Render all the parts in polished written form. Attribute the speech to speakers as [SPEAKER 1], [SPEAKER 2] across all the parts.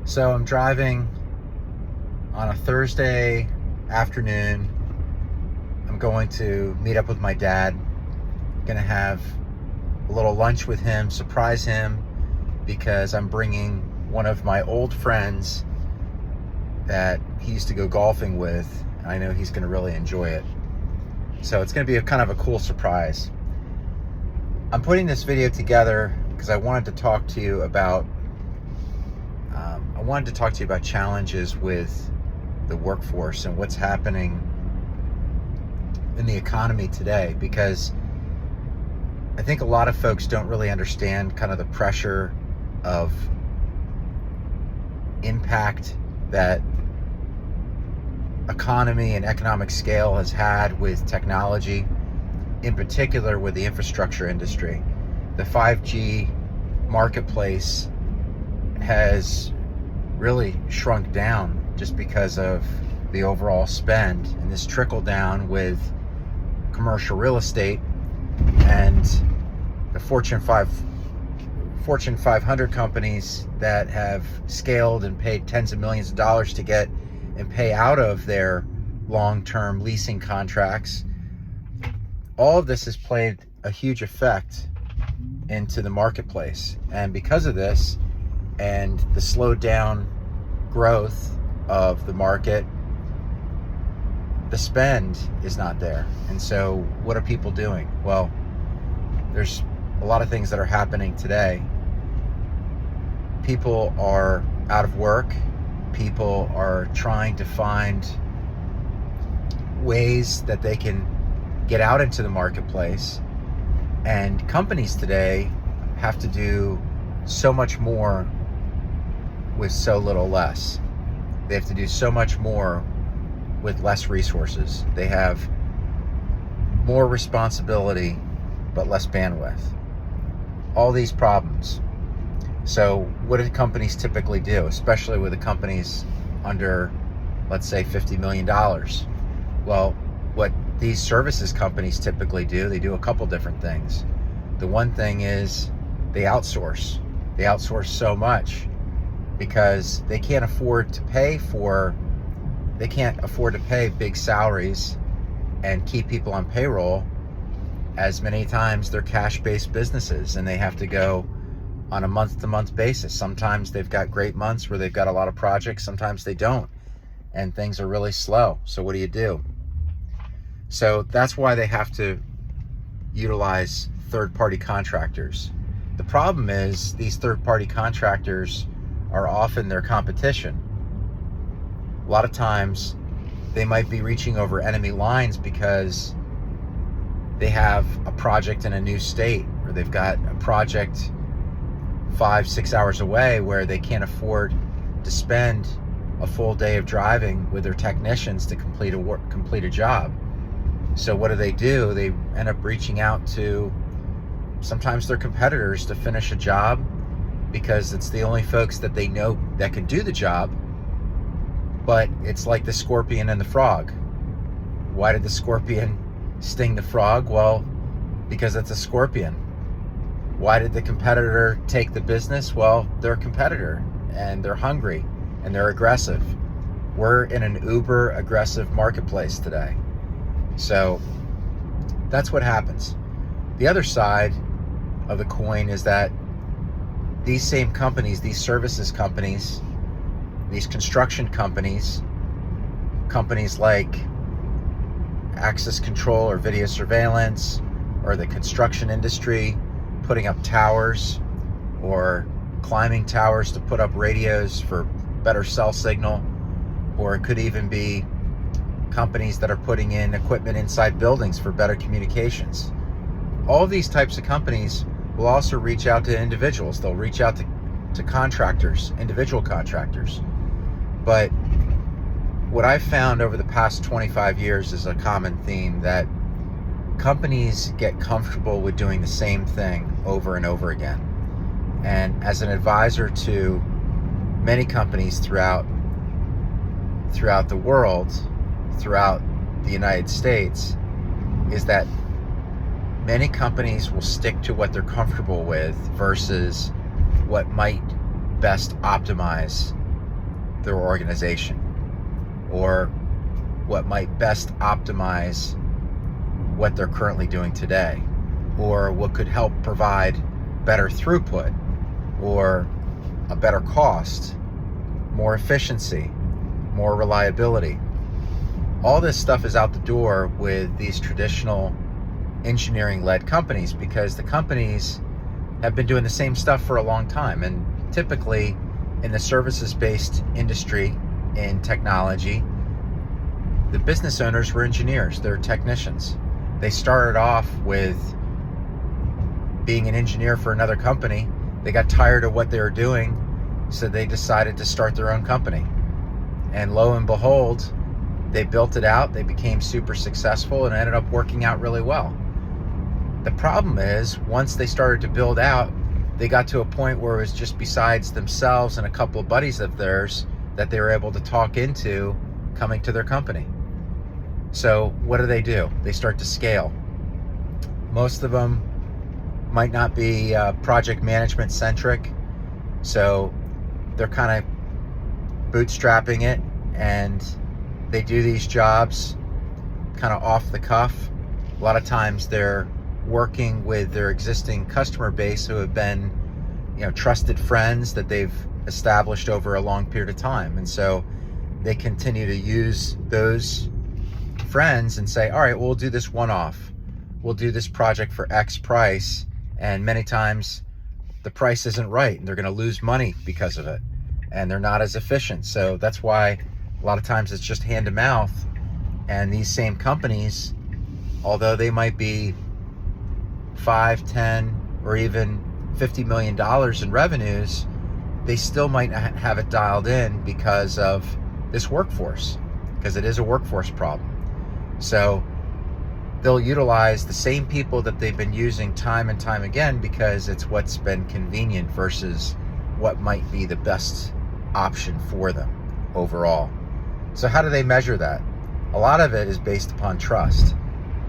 [SPEAKER 1] So I'm driving on a Thursday afternoon. I'm going to meet up with my dad. Gonna have a little lunch with him, surprise him, because I'm bringing one of my old friends that he used to go golfing with. I know he's gonna really enjoy it. So it's gonna be a kind of a cool surprise. I'm putting this video together because I wanted to talk to you about challenges with the workforce and what's happening in the economy today, because I think a lot of folks don't really understand kind of the pressure of impact that economy and economic scale has had with technology, in particular with the infrastructure industry. The 5G marketplace has really shrunk down just because of the overall spend, and this trickle down with commercial real estate and the Fortune 500 companies that have scaled and paid tens of millions of dollars to get and pay out of their long-term leasing contracts. All of this has played a huge effect into the marketplace, and because of this and the slowed down growth of the market, the spend is not there. And so what are people doing? Well, there's a lot of things that are happening today. People are out of work. People are trying to find ways that they can get out into the marketplace. And companies today have to do so much more with so little less. They have to do so much more with less resources. They have more responsibility but less bandwidth. All these problems. So what do companies typically do, especially with the companies under, let's say, $50 million? Well, what these services companies typically do, they do a couple different things. The one thing is they outsource. They outsource so much because they can't afford to pay big salaries and keep people on payroll, as many times they're cash-based businesses and they have to go on a month-to-month basis. Sometimes they've got great months where they've got a lot of projects, sometimes they don't, and things are really slow. So what do? So that's why they have to utilize third-party contractors. The problem is these third-party contractors are often their competition. A lot of times they might be reaching over enemy lines because they have a project in a new state, or they've got a project 5-6 hours away where they can't afford to spend a full day of driving with their technicians to complete a job. So what do? They end up reaching out to sometimes their competitors to finish a job, because it's the only folks that they know that can do the job. But it's like the scorpion and the frog. Why did the scorpion sting the frog? Well, because it's a scorpion. Why did the competitor take the business? Well, they're a competitor and they're hungry and they're aggressive. We're in an uber aggressive marketplace today. So that's what happens. The other side of the coin is that these same companies, these services companies, these construction companies, companies like access control or video surveillance, or the construction industry, putting up towers or climbing towers to put up radios for better cell signal, or it could even be companies that are putting in equipment inside buildings for better communications. All of these types of companies will also reach out to individuals. They'll reach out to contractors, individual contractors. But what I've found over the past 25 years is a common theme, that companies get comfortable with doing the same thing over and over again. And as an advisor to many companies throughout the world, throughout the United States, is that many companies will stick to what they're comfortable with versus what might best optimize their organization, or what might best optimize what they're currently doing today, or what could help provide better throughput, or a better cost, more efficiency, more reliability. All this stuff is out the door with these traditional engineering-led companies, because the companies have been doing the same stuff for a long time. And typically in the services-based industry, in technology, the business owners were engineers, they're technicians. They started off with being an engineer for another company. They got tired of what they were doing, so they decided to start their own company. And lo and behold, they built it out, they became super successful, and ended up working out really well. The problem is, once they started to build out, they got to a point where it was just besides themselves and a couple of buddies of theirs that they were able to talk into coming to their company. So what do? They start to scale. Most of them might not be project management centric, so they're kind of bootstrapping it, and they do these jobs kind of off the cuff. A lot of times they're working with their existing customer base, who have been, trusted friends that they've established over a long period of time. And so they continue to use those friends and say, all right, we'll do this one-off. We'll do this project for X price. And many times the price isn't right, and they're going to lose money because of it. And they're not as efficient. So that's why a lot of times it's just hand to mouth. And these same companies, although they might be 5, 10, or even $50 million in revenues, they still might not have it dialed in because of this workforce, because it is a workforce problem. So they'll utilize the same people that they've been using time and time again, because it's what's been convenient versus what might be the best option for them overall. So how do they measure that? A lot of it is based upon trust.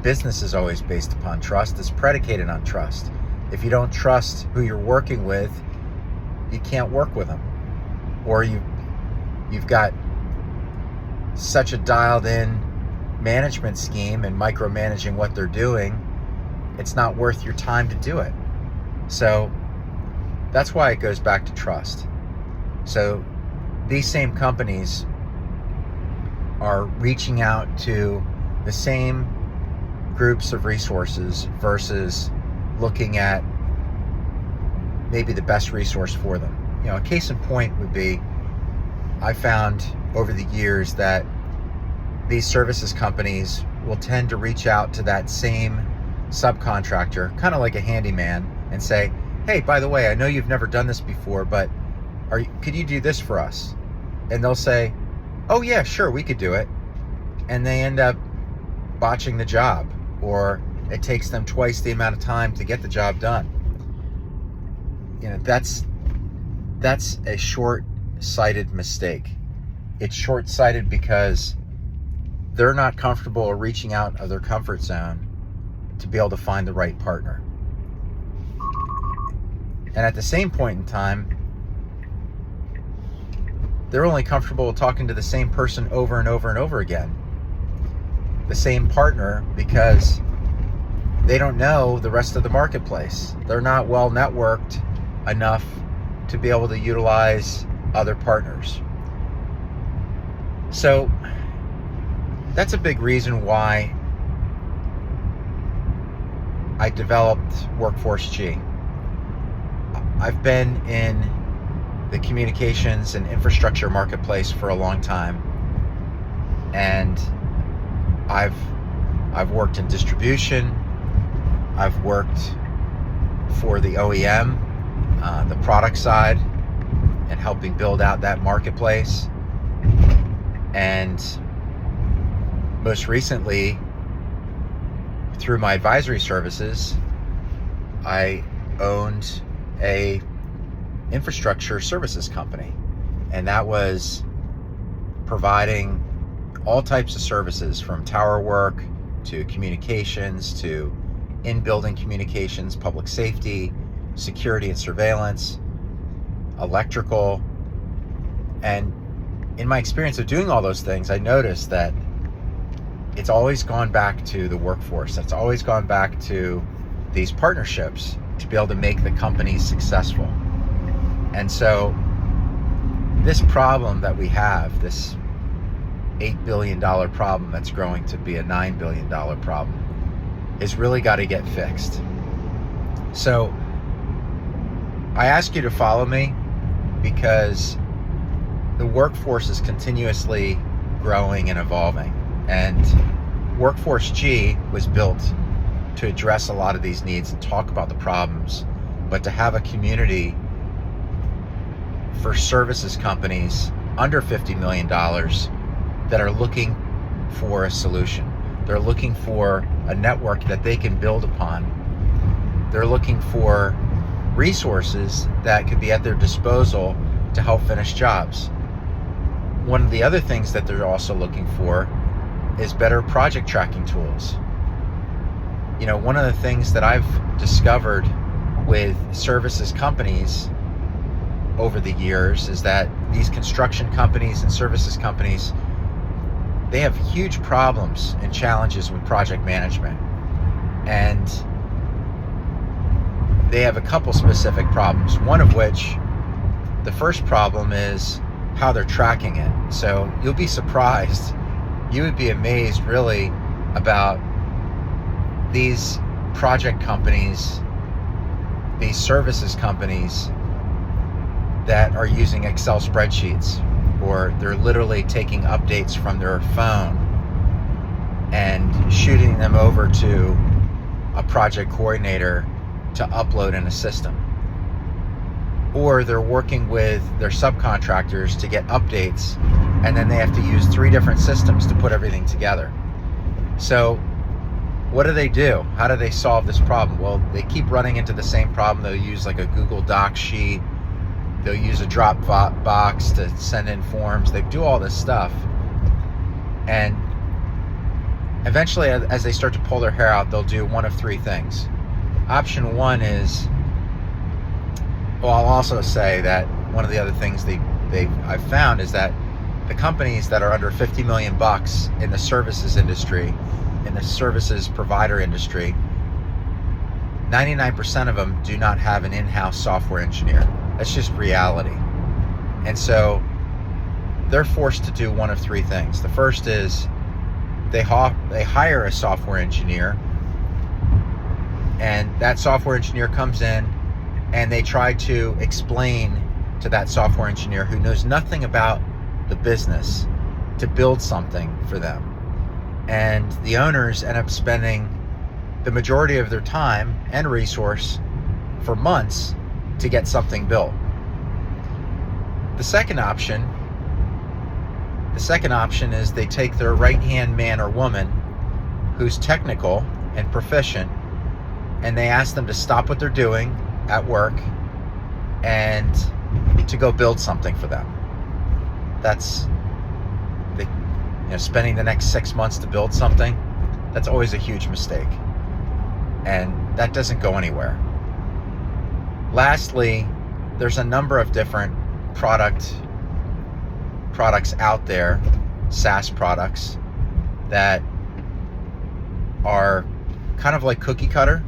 [SPEAKER 1] Business is always based upon trust. It's predicated on trust. If you don't trust who you're working with, you can't work with them. Or you've got such a dialed in management scheme and micromanaging what they're doing, it's not worth your time to do it. So that's why it goes back to trust. So these same companies are reaching out to the same groups of resources versus looking at maybe the best resource for them. A case in point would be, I found over the years that these services companies will tend to reach out to that same subcontractor, kind of like a handyman, and say, hey, by the way, I know you've never done this before, but could you do this for us? And they'll say, oh yeah, sure, we could do it. And they end up botching the job, or it takes them twice the amount of time to get the job done. That's a short-sighted mistake. It's short-sighted because they're not comfortable reaching out of their comfort zone to be able to find the right partner. And at the same point in time, they're only comfortable talking to the same person over and over and over again, the same partner, because they don't know the rest of the marketplace. They're not well networked enough to be able to utilize other partners. So that's a big reason why I developed Workforce G. I've been in the communications and infrastructure marketplace for a long time, and I've worked in distribution. I've worked for the OEM, the product side, and helping build out that marketplace. And most recently, through my advisory services, I owned a infrastructure services company, and that was providing all types of services, from tower work to communications to in-building communications, public safety, security and surveillance, electrical. And in my experience of doing all those things, I noticed that it's always gone back to the workforce. It's always gone back to these partnerships to be able to make the companies successful. And so this problem that we have, this $8 billion problem that's growing to be a $9 billion problem, is really got to get fixed. So I ask you to follow me because the workforce is continuously growing and evolving. And Workforce G was built to address a lot of these needs and talk about the problems, but to have a community for services companies under $50 million that are looking for a solution. They're looking for a network that they can build upon. They're looking for resources that could be at their disposal to help finish jobs. One of the other things that they're also looking for is better project tracking tools. You know, one of the things that I've discovered with services companies over the years is that these construction companies and services companies, they have huge problems and challenges with project management. And they have a couple specific problems. One of which, the first problem is how they're tracking it. So you'll be surprised, you would be amazed really about these project companies, these services companies that are using Excel spreadsheets, or they're literally taking updates from their phone and shooting them over to a project coordinator to upload in a system. Or they're working with their subcontractors to get updates, and then they have to use 3 different systems to put everything together. So what do? How do they solve this problem? Well, they keep running into the same problem. They'll use like a Google Docs sheet. They'll use a Dropbox to send in forms. They do all this stuff. And eventually, as they start to pull their hair out, they'll do one of 3 things. Option 1 is, well, I'll also say that one of the other things I've found is that the companies that are under 50 million bucks in the services industry, in the services provider industry, 99% of them do not have an in-house software engineer. That's just reality. And so they're forced to do one of 3 things. The first is they hire a software engineer, and that software engineer comes in and they try to explain to that software engineer who knows nothing about the business to build something for them. And the owners end up spending the majority of their time and resource for months to get something built. The second option is they take their right-hand man or woman who's technical and proficient, and they ask them to stop what they're doing at work and to go build something for them. That's spending the next 6 months to build something. That's always a huge mistake, and that doesn't go anywhere. Lastly, there's a number of different products out there, SaaS products, that are kind of like cookie cutter,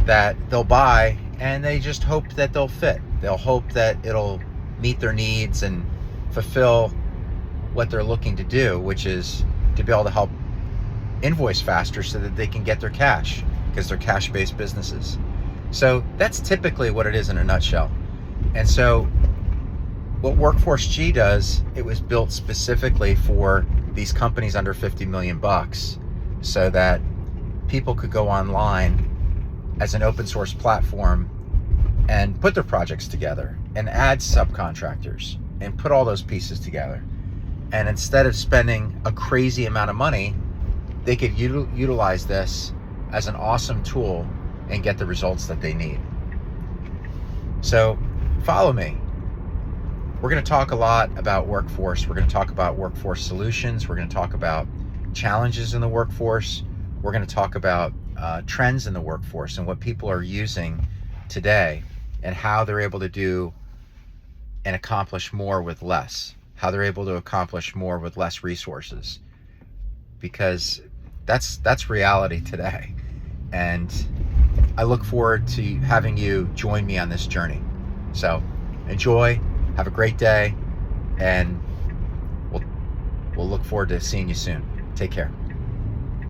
[SPEAKER 1] that they'll buy and they just hope that they'll fit. They'll hope that it'll meet their needs and fulfill what they're looking to do, which is to be able to help invoice faster so that they can get their cash, because they're cash-based businesses. So that's typically what it is in a nutshell. And so what Workforce G does, it was built specifically for these companies under 50 million bucks so that people could go online as an open source platform and put their projects together and add subcontractors and put all those pieces together. And instead of spending a crazy amount of money, they could utilize this as an awesome tool and get the results that they need. So follow me. We're going to talk a lot about workforce. We're going to talk about workforce solutions. We're going to talk about challenges in the workforce. We're going to talk about trends in the workforce and what people are using today and how they're able to do and accomplish more with less. how they're able to accomplish more with less resources, because that's reality today. And I look forward to having you join me on this journey. So enjoy, have a great day, and we'll look forward to seeing you soon. Take care.